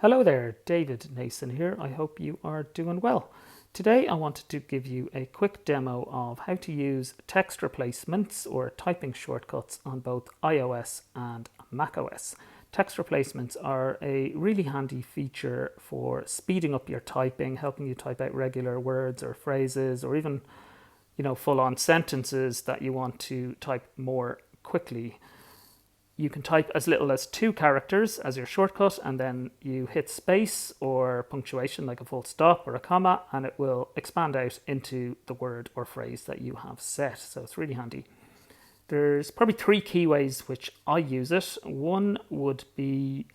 Hello there, David Nason here. I hope you are doing well. Today I wanted to give you a quick demo of how to use text replacements or typing shortcuts on both iOS and macOS. Text replacements are a really handy feature for speeding up your typing, helping you type out regular words or phrases or even, full-on sentences that you want to type more quickly. You can type as little as 2 characters as your shortcut, and then you hit space or punctuation like a full stop or a comma, and it will expand out into the word or phrase that you have set. So it's really handy. There's probably 3 key ways which I use it. One would be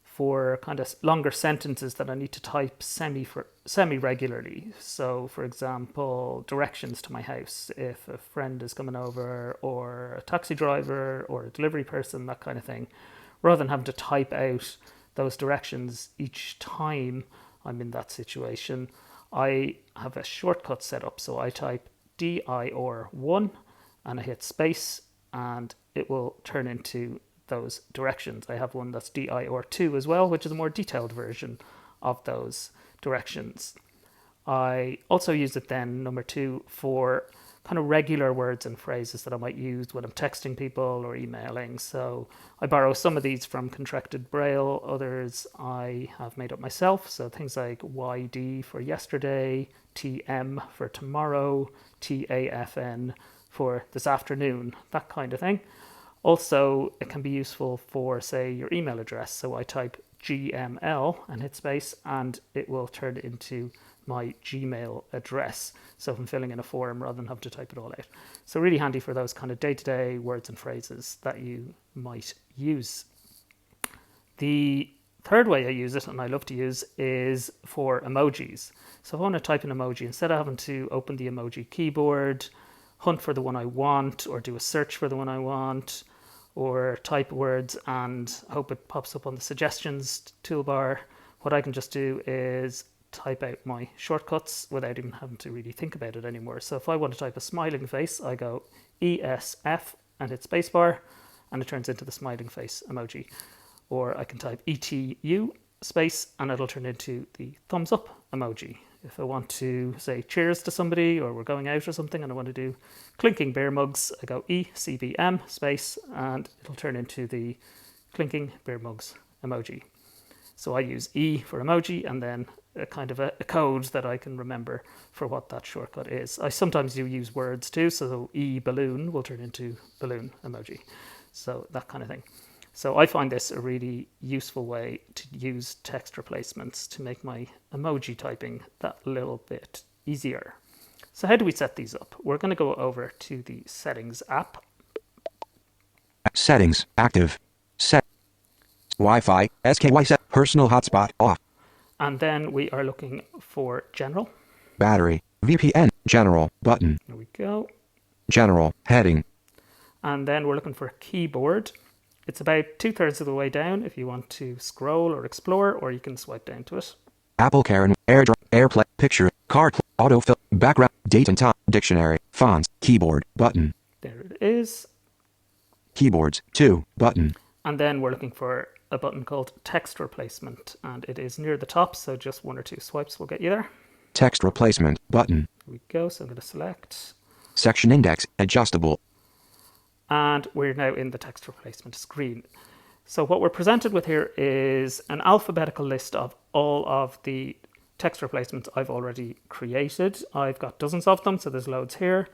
for kind of longer sentences that I need to type semi-regularly. So, for example, directions to my house, if a friend is coming over, or a taxi driver, or a delivery person, that kind of thing. Rather than having to type out those directions each time I'm in that situation, I have a shortcut set up. So I type dir1 and I hit space, and it will turn into those directions. I have one that's dir2 as well, which is a more detailed version of those directions. I also use it then, number 2, for kind of regular words and phrases that I might use when I'm texting people or emailing. So I borrow some of these from Contracted Braille, others I have made up myself. So things like YD for yesterday, TM for tomorrow, TAFN for this afternoon, that kind of thing. Also, it can be useful for, say, your email address. So I type GML and hit space, and it will turn into my Gmail address. So if I'm filling in a form rather than have to type it all out. So really handy for those kind of day-to-day words and phrases that you might use. The third way I use it, and I love to use, is for emojis. So if I want to type an emoji, instead of having to open the emoji keyboard, hunt for the one I want, or do a search for the one I want, or type words and hope it pops up on the suggestions toolbar, what I can just do is type out my shortcuts without even having to really think about it anymore. So if I want to type a smiling face, I go ESF and hit spacebar, and it turns into the smiling face emoji. Or I can type ETU space, and it'll turn into the thumbs up emoji. If I want to say cheers to somebody, or we're going out or something and I want to do clinking beer mugs, I go ECBM space, and it'll turn into the clinking beer mugs emoji. So I use E for emoji, and then a kind of a code that I can remember for what that shortcut is. I sometimes do use words too, so E balloon will turn into balloon emoji. So that kind of thing. So I find this a really useful way to use text replacements to make my emoji typing that little bit easier. So how do we set these up? We're going to go over to the Settings app. Settings, active. Set. Wi-Fi, SKY set, personal hotspot, off. And then we are looking for General. Battery, VPN, General, button. There we go. General, heading. And then we're looking for Keyboard. It's about 2/3 of the way down if you want to scroll or explore, or you can swipe down to it. Apple Care, AirDrop, AirPlay, picture, card, autofill, background, date and time, dictionary, fonts, keyboard, button. There it is. Keyboards, 2, button. And then we're looking for a button called Text Replacement, and it is near the top, so just 1 or 2 swipes will get you there. Text replacement, button. There we go, so I'm going to select. Section index, adjustable. And we're now in the text replacement screen. So what we're presented with here is an alphabetical list of all of the text replacements I've already created. I've got dozens of them, so there's loads here.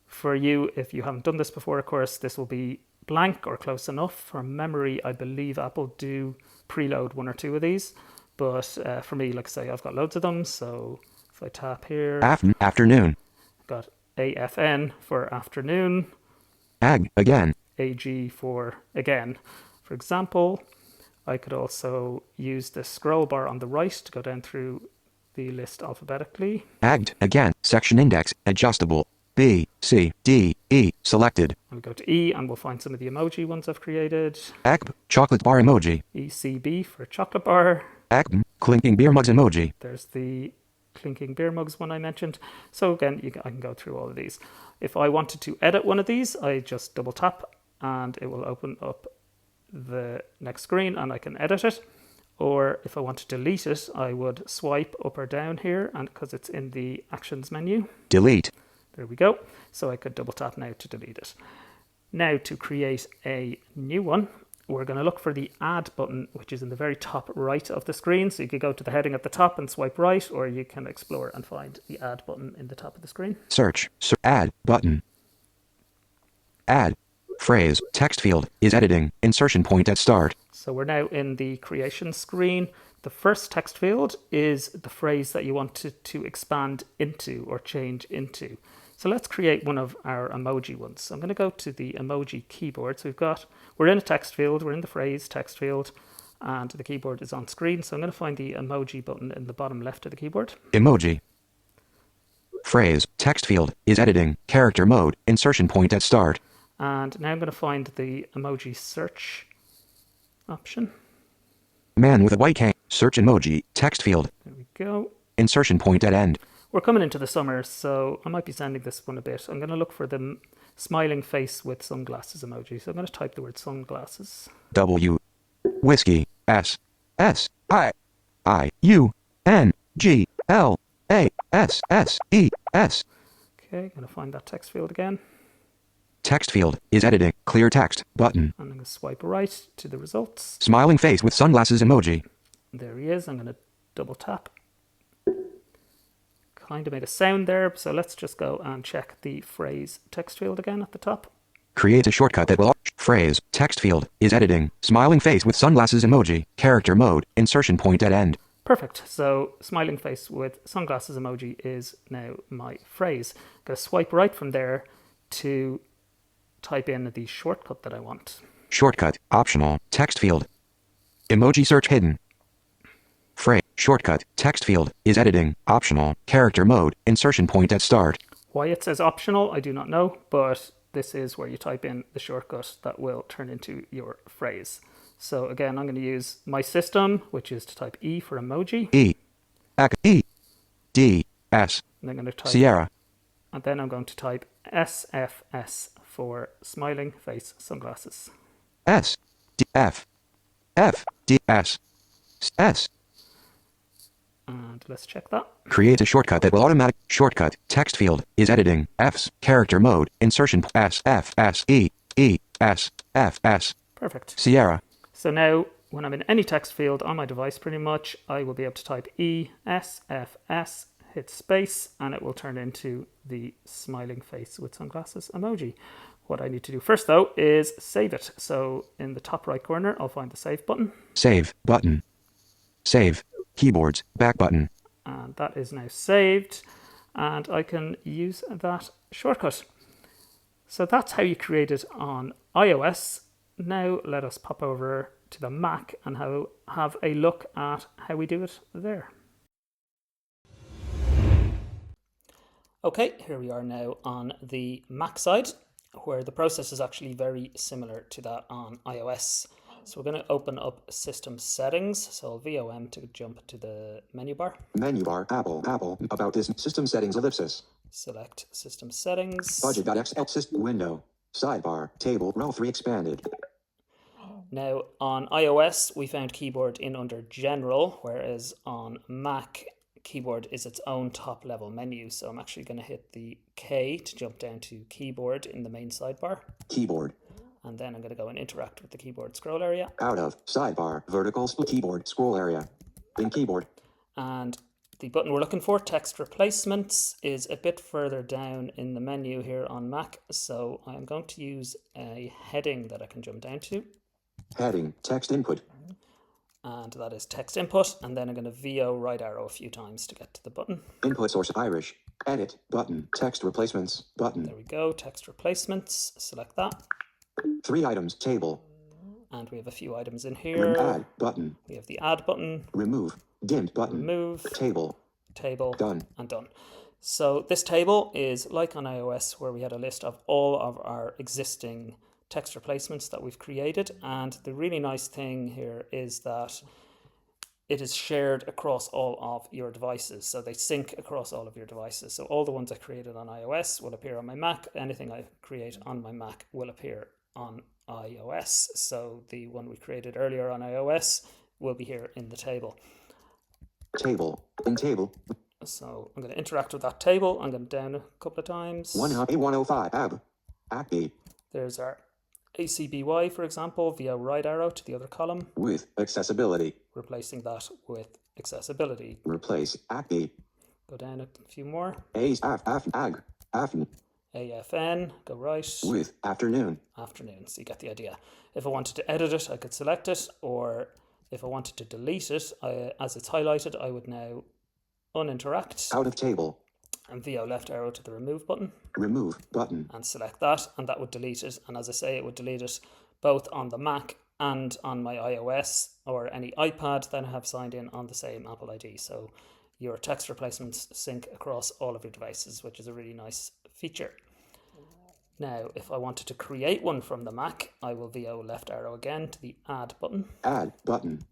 For you, if you haven't done this before, of course, this will be blank or close enough. From memory, I believe Apple do preload 1 or 2 of these. But for me, like I say, I've got loads of them. So if I tap here, Afternoon. I've got AFN for afternoon. Again. AG for again. For example, I could also use the scroll bar on the right to go down through the list alphabetically. Again. Section index, adjustable. B, C, D, E, selected. And we go to E, and we'll find some of the emoji ones I've created. Chocolate bar emoji. ECB for chocolate bar. Clinking beer mugs emoji. There's the clinking beer mugs one I mentioned. So again, I can go through all of these. If I wanted to edit one of these, I just double tap and it will open up the next screen and I can edit it. Or if I want to delete it, I would swipe up or down here, and because it's in the actions menu. Delete. There we go. So I could double tap now to delete it. Now to create a new one, we're going to look for the add button, which is in the very top right of the screen. So you could go to the heading at the top and swipe right, or you can explore and find the add button in the top of the screen. Search. Add button. Add. Phrase. Text field is editing. Insertion point at start. So we're now in the creation screen. The first text field is the phrase that you want to expand into or change into. So let's create one of our emoji ones. So I'm going to go to the emoji keyboard. So we're in a text field, we're in the phrase text field, and the keyboard is on screen. So I'm going to find the emoji button in the bottom left of the keyboard. Emoji. Phrase. Text field is editing. Character mode. Insertion point at start. And now I'm going to find the emoji search option. Man with a white cane. Search emoji. Text field. There we go. Insertion point at end. We're coming into the summer, so I might be sending this one a bit. I'm going to look for the smiling face with sunglasses emoji. So I'm going to type the word sunglasses. W. Whiskey. S. S. U. N. G. L. A. S. S. E. S. Okay, going to find that text field again. Text field is editing. Clear text button. I'm going to swipe right to the results. Smiling face with sunglasses emoji. There he is. I'm going to double tap. Kind of made a sound there, so let's just go and check the phrase text field again at the top. Create a shortcut that will... Phrase. Text field is editing. Smiling face with sunglasses emoji. Character mode. Insertion point at end. Perfect. So smiling face with sunglasses emoji is now my phrase. I'm going to swipe right from there to type in the shortcut that I want. Shortcut. Optional. Text field. Emoji search hidden. Phrase. Shortcut. Text field is editing. Optional. Character mode. Insertion point at start. Why it says optional, I do not know, but this is where you type in the shortcut that will turn into your phrase. So again, I'm going to use my system, which is to type E for emoji. E. E. D. S. And I'm going to type Sierra. And then I'm going to type SFS for smiling face sunglasses. S. D. F. F. D. S. S. And let's check that. Create a shortcut that will automatic. Shortcut. Text field is editing. F's. Character mode. Insertion. S. F. S. E. E. S. F. S. Perfect. Sierra. So now when I'm in any text field on my device, pretty much, I will be able to type E, S, F, S, hit space, and it will turn into the smiling face with sunglasses emoji. What I need to do first, though, is save it. So in the top right corner, I'll find the save button. Save button. Save. Keyboards. Back button. And that is now saved. And I can use that shortcut. So that's how you create it on iOS. Now let us pop over to the Mac and have a look at how we do it there. Okay, here we are now on the Mac side, where the process is actually very similar to that on iOS. So we're going to open up System Settings. So I'll VOM to jump to the menu bar. Menu bar. Apple. About this. System settings. Ellipsis. Select System Settings. Budget.xl. System window. Sidebar. Table. Row 3 expanded. Now on iOS, we found keyboard in under General, whereas on Mac, keyboard is its own top level menu. So I'm actually going to hit the K to jump down to keyboard in the main sidebar. Keyboard. And then I'm going to go and interact with the keyboard scroll area. Out of. Sidebar. Vertical split keyboard. Scroll area. In keyboard. And the button we're looking for, text replacements, is a bit further down in the menu here on Mac. So I'm going to use a heading that I can jump down to. Heading. Text input. And that is text input. And then I'm going to VO right arrow a few times to get to the button. Input source Irish. Edit. Button. Text replacements. Button. There we go. Text replacements. Select that. 3 items. Table. And we have a few items in here. Add. Button. We have the add button. Remove. Dimmed button. Remove. Table. Done. And done. So this table is like on iOS, where we had a list of all of our existing text replacements that we've created. And the really nice thing here is that it is shared across all of your devices. So they sync across all of your devices. So all the ones I created on iOS will appear on my Mac. Anything I create on my Mac will appear on iOS. So the one we created earlier on iOS will be here in the table. Table. In table. So I'm going to interact with that table. I'm going down a couple of times. 105 ab. Act B. There's our ACBY, for example, via right arrow to the other column. With accessibility. Replacing that with accessibility. Replace Act B. Go down a few more. AFN, go right. With afternoon. Afternoon, so you get the idea. If I wanted to edit it, I could select it, or if I wanted to delete it, as it's highlighted, I would now uninteract. Out of table. And VO left arrow to the remove button. Remove button. And select that, and that would delete it. And as I say, it would delete it both on the Mac and on my iOS or any iPad that I have signed in on the same Apple ID. So your text replacements sync across all of your devices, which is a really nice feature. Now, if I wanted to create one from the Mac, I will VO left arrow again to the add button. Add button.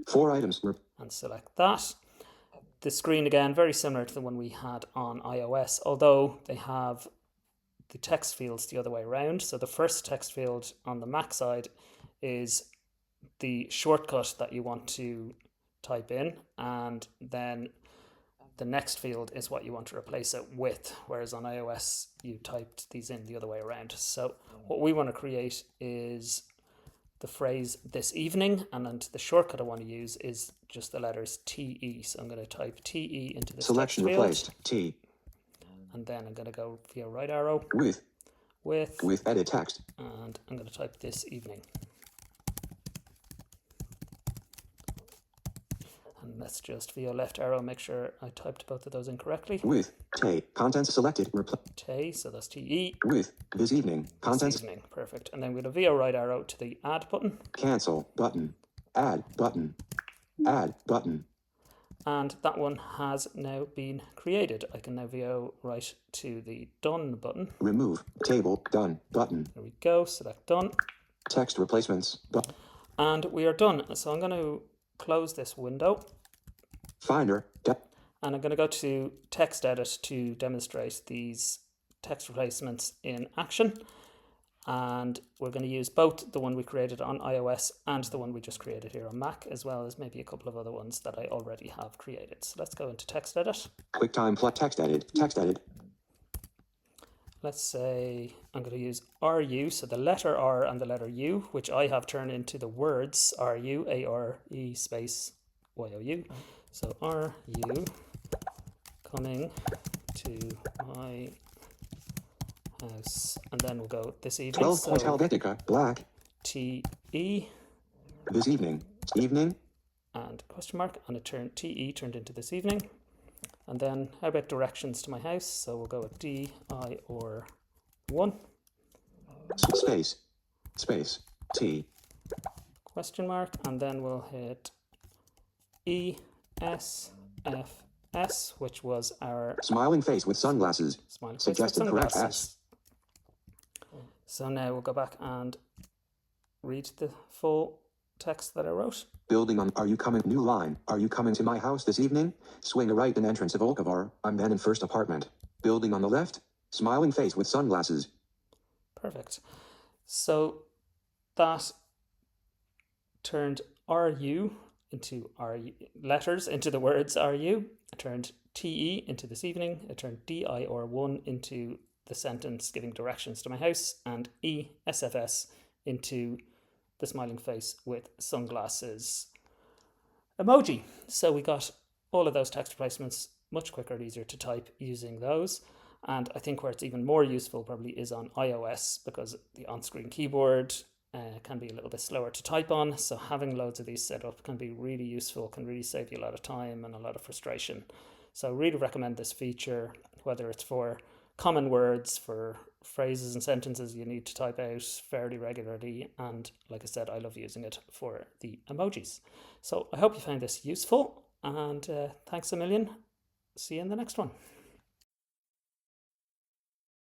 4 items. And select that. The screen again, very similar to the one we had on iOS, although they have the text fields the other way around. So the first text field on the Mac side is the shortcut that you want to type in, and then the next field is what you want to replace it with, whereas on iOS you typed these in the other way around. So what we want to create is the phrase this evening, and then the shortcut I want to use is just the letters TE. So I'm going to type TE into the selection text field, replaced T, and then I'm going to go via right arrow with edit text, and I'm going to type this evening. And let's just via left arrow make sure I typed both of those incorrectly. With T, contents selected, T, so that's TE. With this evening, contents. This evening, perfect. And then we're going to via right arrow to the add button. Cancel button, add button, add button. And that one has now been created. I can now VO right to the done button. Remove table done button. There we go, select done. Text replacements button. And we are done. So I'm going to close this window. Finder. And I'm going to go to text edit to demonstrate these text replacements in action. And we're going to use both the one we created on iOS and the one we just created here on Mac, as well as maybe a couple of other ones that I already have created. So let's go into text edit. QuickTime plus text edit. Text edit. Let's say I'm going to use RU, so the letter R and the letter U, which I have turned into the words RU, ARE space YOU. So RU coming to my house, and then we'll go this evening. 12 point Helvetica, black. TE. This evening. Evening. And question mark, and it turned TE turned into this evening. And then how about directions to my house? So we'll go with D, I, or 1. Space. Space. T. Question mark, and then we'll hit E, S, F, S, which was our smiling face with sunglasses. Smiling face Suggested with correct sunglasses. S. So now we'll go back and read the full text that I wrote. Building on, are you coming? New line. Are you coming to my house this evening? Swing a right in entrance of Volkovar. I'm then in first apartment. Building on the left. Smiling face with sunglasses. Perfect. So that turned RU into RU letters into the words RU. It turned TE into this evening. It turned DI or 1 into the sentence giving directions to my house, and ESFS into the smiling face with sunglasses emoji. So we got all of those text replacements much quicker and easier to type using those. And I think where it's even more useful probably is on iOS, because the on-screen keyboard can be a little bit slower to type on. So having loads of these set up can be really useful, can really save you a lot of time and a lot of frustration. So I really recommend this feature, whether it's for common words, for phrases and sentences you need to type out fairly regularly. And like I said, I love using it for the emojis. So I hope you found this useful, and thanks a million. See you in the next one.